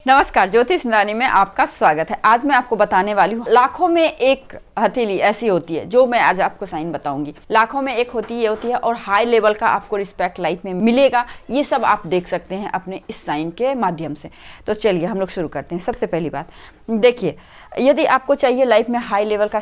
नमस्कार, ज्योतिष रानी में आपका स्वागत है। आज मैं आपको बताने वाली हूँ लाखों में एक हथेली ऐसी होती है जो मैं आज आपको साइन बताऊंगी। लाखों में एक होती है और हाई लेवल का आपको रिस्पेक्ट लाइफ में मिलेगा। ये सब आप देख सकते हैं अपने इस साइन के माध्यम से। तो चलिए हम लोग शुरू करते हैं। सबसे पहली बात देखिए, यदि आपको चाहिए लाइफ में हाई लेवल का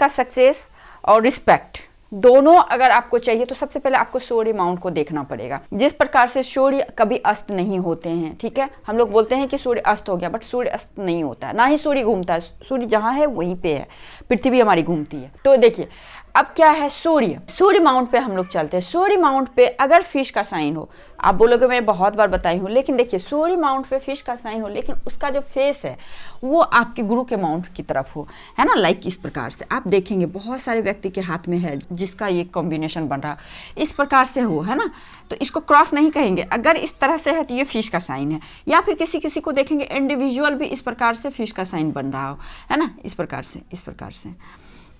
सक्सेस और रिस्पेक्ट दोनों अगर आपको चाहिए तो सबसे पहले आपको सूर्य माउंट को देखना पड़ेगा। जिस प्रकार से सूर्य कभी अस्त नहीं होते हैं, ठीक है, हम लोग बोलते हैं कि सूर्य अस्त हो गया, बट सूर्य अस्त नहीं होता है, ना ही सूर्य घूमता है। सूर्य जहाँ है वहीं पे है, पृथ्वी हमारी घूमती है। तो देखिए अब क्या है, सूर्य माउंट पे हम लोग चलते हैं। सूर्य माउंट पे अगर फिश का साइन हो, आप बोलोगे मैं बहुत बार बताई हूँ, लेकिन देखिए सूर्य माउंट पे फिश का साइन हो लेकिन उसका जो फेस है वो आपके गुरु के माउंट की तरफ हो, है ना। लाइक इस प्रकार से आप देखेंगे बहुत सारे व्यक्ति के हाथ में है जिसका ये कॉम्बिनेशन बन रहा इस प्रकार से हो, है ना। तो इसको क्रॉस नहीं कहेंगे। अगर इस तरह से है तो ये फिश का साइन है। या फिर किसी किसी को देखेंगे इंडिविजुअल भी इस प्रकार से फिश का साइन बन रहा हो, है ना, इस प्रकार से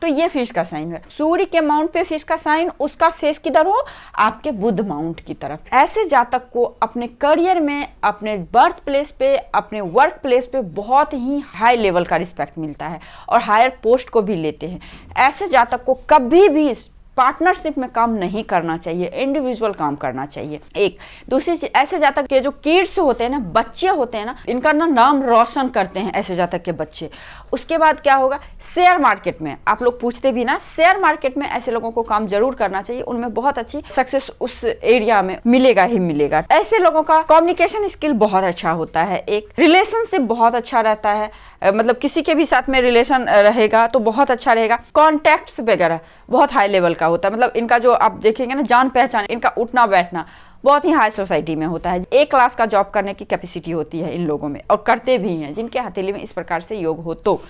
तो ये फिश का साइन है। सूर्य के माउंट पे फिश का साइन, उसका फेस किधर हो, आपके बुध माउंट की तरफ। ऐसे जातक को अपने करियर में, अपने बर्थ प्लेस पे, अपने वर्क प्लेस पे बहुत ही हाई लेवल का रिस्पेक्ट मिलता है और हायर पोस्ट को भी लेते हैं। ऐसे जातक को कभी भी पार्टनरशिप में काम नहीं करना चाहिए, इंडिविजुअल काम करना चाहिए। एक दूसरी चीज, ऐसे जातक के जो किड्स होते हैं ना, बच्चे होते हैं ना, इनका नाम रोशन करते हैं ऐसे जातक के बच्चे। उसके बाद क्या होगा, शेयर मार्केट में आप लोग पूछते भी ना, शेयर मार्केट में ऐसे लोगों को काम जरूर करना चाहिए। उनमें बहुत अच्छी सक्सेस उस एरिया में मिलेगा ही मिलेगा। ऐसे लोगों का कम्युनिकेशन स्किल बहुत अच्छा होता है। एक रिलेशनशिप बहुत अच्छा रहता है, मतलब किसी के भी साथ में रिलेशन रहेगा तो बहुत अच्छा रहेगा। कॉन्टैक्ट्स वगैरह बहुत हाई लेवल का होता है। मतलब इनका जो आप देखेंगे ना, जान पहचान, इनका उठना बैठना बहुत ही हाई सोसाइटी में होता है। एक क्लास का जॉब करने की कैपेसिटी होती है इन लोगों में, और करते भी हैं। जिनके हथेली में इस प्रकार से योग हो तो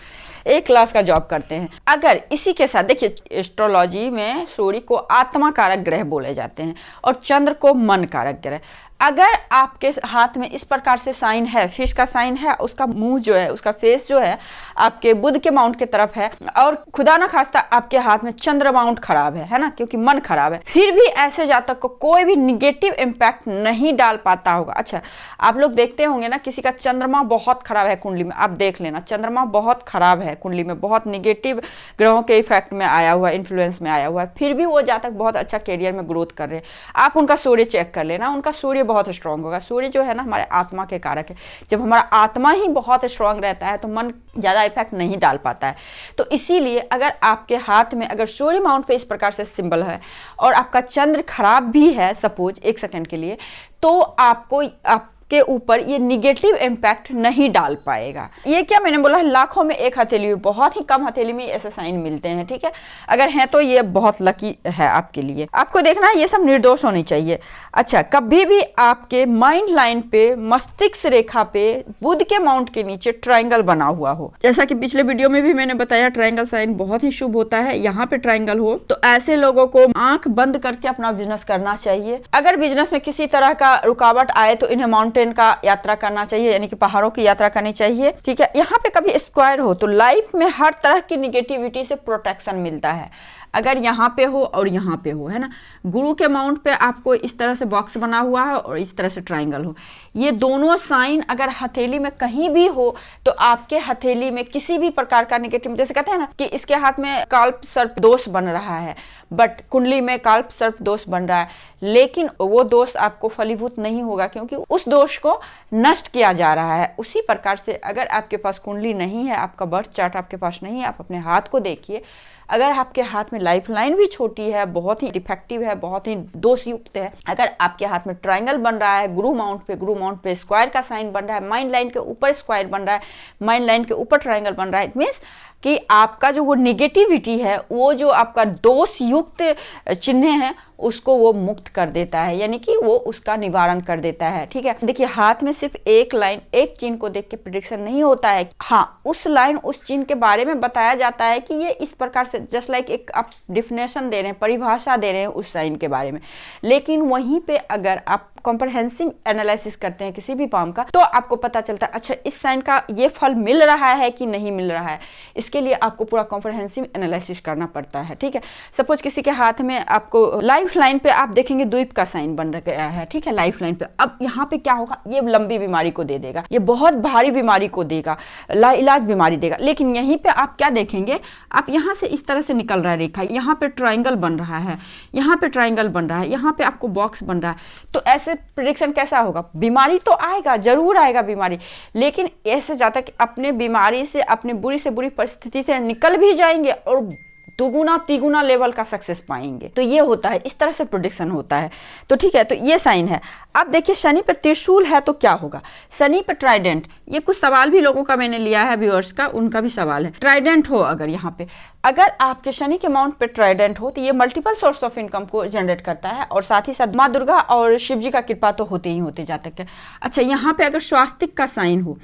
एक क्लास का जॉब करते हैं। अगर इसी के साथ देखिए, एस्ट्रोलॉजी में सूर्य को आत्मा कारक ग्रह बोले जाते हैं और चंद्र को मन कारक ग्रह। अगर आपके हाथ में इस प्रकार से साइन है, फिश का साइन है, उसका मुंह जो है, उसका फेस जो है आपके बुध के माउंट की तरफ है, और खुदा ना खास्ता आपके हाथ में चंद्र माउंट खराब है ना, क्योंकि मन खराब है, फिर भी ऐसे जातक को कोई भी निगेटिव इम्पैक्ट नहीं डाल पाता होगा। अच्छा, आप लोग देखते होंगे ना, किसी का चंद्रमा बहुत खराब है कुंडली में, आप देख लेना, चंद्रमा बहुत खराब है कुंडली में, बहुत निगेटिव ग्रहों के इफेक्ट में आया हुआ, इन्फ्लुएंस में आया हुआ है, फिर भी वो जातक बहुत अच्छा कैरियर में ग्रोथ कर रहे हैं। आप उनका सूर्य चेक कर लेना, उनका सूर्य बहुत स्ट्रांग होगा। सूर्य जो है ना, हमारे आत्मा के कारक है। जब हमारा आत्मा ही बहुत स्ट्रांग रहता है तो मन ज्यादा इफेक्ट नहीं डाल पाता है। तो इसीलिए अगर आपके हाथ में अगर सूर्य माउंट पे इस प्रकार से सिंबल है और आपका चंद्र खराब भी है, सपोज एक सेकंड के लिए, तो आपको के ऊपर ये निगेटिव इम्पैक्ट नहीं डाल पाएगा। ये क्या मैंने बोला, लाखों में एक हथेली, बहुत ही कम हथेली में ऐसे साइन मिलते हैं, ठीक है। अगर हैं तो ये बहुत लकी है आपके लिए। आपको देखना है ये सब निर्दोष होनी चाहिए। अच्छा, कभी भी आपके माइंड लाइन पे, मस्तिष्क रेखा पे, बुध के माउंट के नीचे ट्राइंगल बना हुआ हो। जैसा कि पिछले वीडियो में भी मैंने बताया, ट्राइंगल साइन बहुत ही शुभ होता है। यहाँ पे ट्राइंगल हो तो ऐसे लोगों को आंख बंद करके अपना बिजनेस करना चाहिए। अगर बिजनेस में किसी तरह का रुकावट आए तो इन्हें माउंटेन का यात्रा करना चाहिए, यानी कि पहाड़ों की यात्रा करनी चाहिए, ठीक है। यहाँ पे कभी स्क्वायर हो तो लाइफ में हर तरह की निगेटिविटी से प्रोटेक्शन मिलता है। अगर यहाँ पे हो और यहाँ पे हो, है ना, गुरु के माउंट पे आपको इस तरह से बॉक्स बना हुआ है और इस तरह से ट्राइंगल हो, ये दोनों साइन अगर हथेली में कहीं भी हो तो आपके हथेली में किसी भी प्रकार का निगेटिव, जैसे कहते हैं ना कि इसके हाथ में काल्प सर्प दोष बन रहा है, बट कुंडली में काल्प सर्प दोष बन रहा है, लेकिन वो दोष आपको फलीभूत नहीं होगा क्योंकि उस दोष को नष्ट किया जा रहा है। उसी प्रकार से अगर आपके पास कुंडली नहीं है, आपका बर्थ चार्ट आपके पास नहीं है, आप अपने हाथ को देखिए। अगर आपके हाथ में लाइफ लाइन भी छोटी है, बहुत ही डिफेक्टिव है, बहुत ही दोष युक्त है, अगर आपके हाथ में ट्राइंगल बन रहा है गुरु माउंट पे स्क्वायर का साइन बन रहा है, माइंड लाइन के ऊपर स्क्वायर बन रहा है, माइंड लाइन के ऊपर ट्राइंगल बन रहा है, इट मीन्स कि आपका जो वो निगेटिविटी है, वो जो आपका दोष युक्त चिन्ह है, उसको वो मुक्त कर देता है, यानी कि वो उसका निवारण कर देता है, ठीक है। देखिए, हाथ में सिर्फ एक लाइन, एक चिन्ह को देख के प्रेडिक्शन नहीं होता है। हाँ, उस लाइन, उस चिन्ह के बारे में बताया जाता है कि ये इस प्रकार से, जस्ट लाइक एक आप डिफिनेशन दे रहे हैं, परिभाषा दे रहे हैं उस साइन के बारे में। लेकिन वहीं पे अगर आप कॉम्प्रहेंसिव एनालिसिस करते हैं किसी भी पाम का, तो आपको पता चलता है अच्छा इस साइन का ये फल मिल रहा है कि नहीं मिल रहा है। इसके लिए आपको पूरा कॉम्प्रहेंसिव एनालिसिस करना पड़ता है, ठीक है। सपोज किसी के हाथ में आपको लाइफ लाइन पे आप देखेंगे द्वीप का साइन बन गया है, ठीक है, लाइफ लाइन पे। अब यहाँ पे क्या होगा, ये लंबी बीमारी को दे देगा, ये बहुत भारी बीमारी को देगा, लाइलाज बीमारी देगा। लेकिन यहीं पे आप क्या देखेंगे, आप यहाँ से इस तरह से निकल रहा है रेखा, यहाँ पे ट्राइंगल बन रहा है, यहाँ पे ट्राइंगल बन रहा है, यहाँ पे आपको बॉक्स बन रहा है। तो ऐसे प्रेडिक्शन कैसा होगा, बीमारी तो आएगा, जरूर आएगा बीमारी, लेकिन ऐसे जाता कि अपने बीमारी से, अपनी बुरी से बुरी परिस्थिति से निकल भी जाएंगे और दुगुना तिगुना लेवल का सक्सेस पाएंगे। तो ये होता है, इस तरह से प्रेडिक्शन होता है। तो ठीक है, तो ये साइन है। अब देखिए शनि पर त्रिशूल है तो क्या होगा, शनि पर ट्राइडेंट, ये कुछ सवाल भी लोगों का मैंने लिया है, व्यूअर्स का, उनका भी सवाल है। ट्राइडेंट हो अगर यहाँ पे, अगर आपके शनि के माउंट पे ट्राइडेंट हो तो ये मल्टीपल सोर्स ऑफ इनकम को जनरेट करता है, और साथ ही साथ माँ दुर्गा और शिव जी का कृपा तो होते ही होते जातक है। अच्छा, यहाँ पे अगर स्वास्तिक का साइन हो,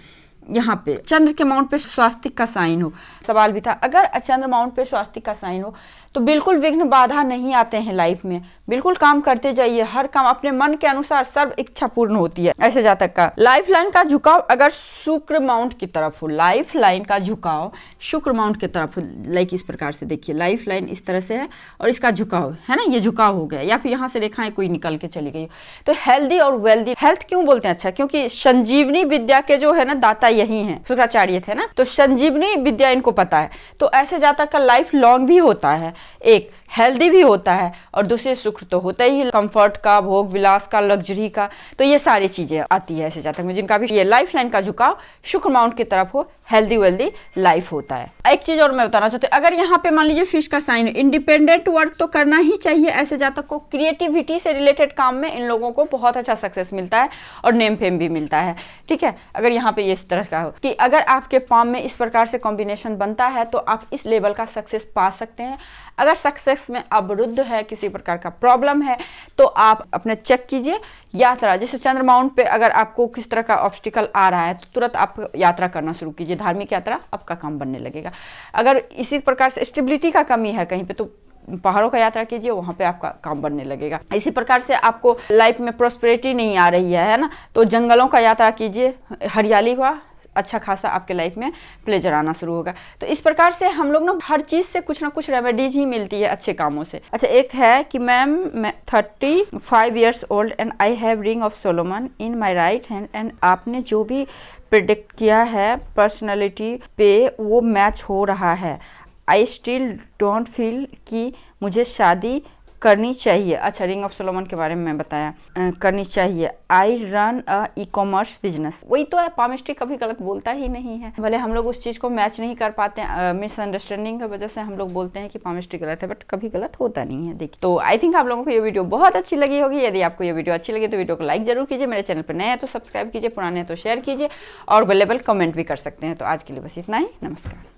यहाँ पे चंद्र के माउंट पे स्वास्तिक का साइन हो, सवाल भी था, अगर चंद्र माउंट पे स्वास्तिक का साइन हो तो बिल्कुल विघ्न बाधा नहीं आते हैं लाइफ में, बिल्कुल काम करते जाइए, हर काम अपने मन के अनुसार सर्व इच्छा पूर्ण होती है। ऐसे जातक का लाइफ लाइन का झुकाव अगर शुक्र माउंट की तरफ हो, लाइफ लाइन का झुकाव शुक्र माउंट की तरफ हो, लाइक इस प्रकार से देखिए, लाइफ लाइन इस तरह से है और इसका झुकाव है ना, ये झुकाव हो गया, या फिर यहाँ से रेखाएं कोई निकल के चली गई, तो हेल्दी और वेल्दी। हेल्थ क्यों बोलते हैं, अच्छा क्योंकि संजीवनी विद्या के जो है ना दाता यही हैं, शुक्राचार्य थे ना, तो संजीवनी विद्या इनको पता है। तो ऐसे जातक का लाइफ लॉन्ग भी होता है, एक हेल्दी भी होता है, और दूसरे सुख तो होता ही, कंफर्ट का, भोग विलास का, लग्जरी का, तो ये सारी चीजें आती है ऐसे जातक में जिनका भी ये लाइफ लाइन का झुकाव शुक्र माउंट की तरफ हो, हेल्दी वेल्दी लाइफ होता है। एक चीज और मैं बताना चाहती हूँ, अगर यहाँ पे मान लीजिए फिश का साइन है, इंडिपेंडेंट वर्क तो करना ही चाहिए ऐसे जातक को, क्रिएटिविटी से रिलेटेड काम में इन लोगों को बहुत अच्छा सक्सेस मिलता है और नेम फेम भी मिलता है, ठीक है। अगर यहाँ पे ये इस तरह का हो कि अगर आपके पाम में इस प्रकार से कॉम्बिनेशन बनता है तो आप इस लेवल का सक्सेस पा सकते हैं। अगर सक्सेस में अवरुद्ध है, किसी प्रकार का प्रॉब्लम है, तो आप अपने चेक कीजिए। यात्रा, जैसे चंद्र माउंट पे अगर आपको किस तरह का ऑब्स्टिकल आ रहा है तो तुरंत आप यात्रा करना शुरू कीजिए, धार्मिक यात्रा आपका काम बनने लगेगा। अगर इसी प्रकार से स्टेबिलिटी का कमी है कहीं पे तो पहाड़ों का यात्रा कीजिए, वहाँ पे आपका काम बनने लगेगा। इसी प्रकार से आपको लाइफ में प्रोस्पेरिटी नहीं आ रही है ना, तो जंगलों का यात्रा कीजिए, हरियाली हुआ, अच्छा खासा आपके लाइफ में प्लेजर आना शुरू होगा। तो इस प्रकार से हम लोग ना हर चीज़ से कुछ ना कुछ रेमेडीज ही मिलती है अच्छे कामों से। अच्छा, एक है कि मैम मैं 35 years old and I have ring of Solomon in my right hand and आपने जो भी प्रिडिक्ट किया है पर्सनैलिटी पे वो मैच हो रहा है। आई स्टिल डोंट फील कि मुझे शादी करनी चाहिए। अच्छा, रिंग ऑफ सोलोमन के बारे में मैं बताया, करनी चाहिए। I run a e-commerce business, वही तो है, पामिस्ट्री कभी गलत बोलता ही नहीं है। भले हम लोग उस चीज़ को मैच नहीं कर पाते हैं, मिसअंडरस्टैंडिंग की वजह से हम लोग बोलते हैं कि पामिस्ट्री गलत है, बट कभी गलत होता नहीं है। देखिए, तो आई थिंक आप लोगों को ये वीडियो बहुत अच्छी लगी होगी। यदि आपको ये वीडियो अच्छी लगी तो वीडियो को लाइक जरूर कीजिए, मेरे चैनल पर नए हैं तो सब्सक्राइब कीजिए, पुराने हैं तो शेयर कीजिए, और अवेलेबल कमेंट भी कर सकते हैं। तो आज के लिए बस इतना ही, नमस्कार।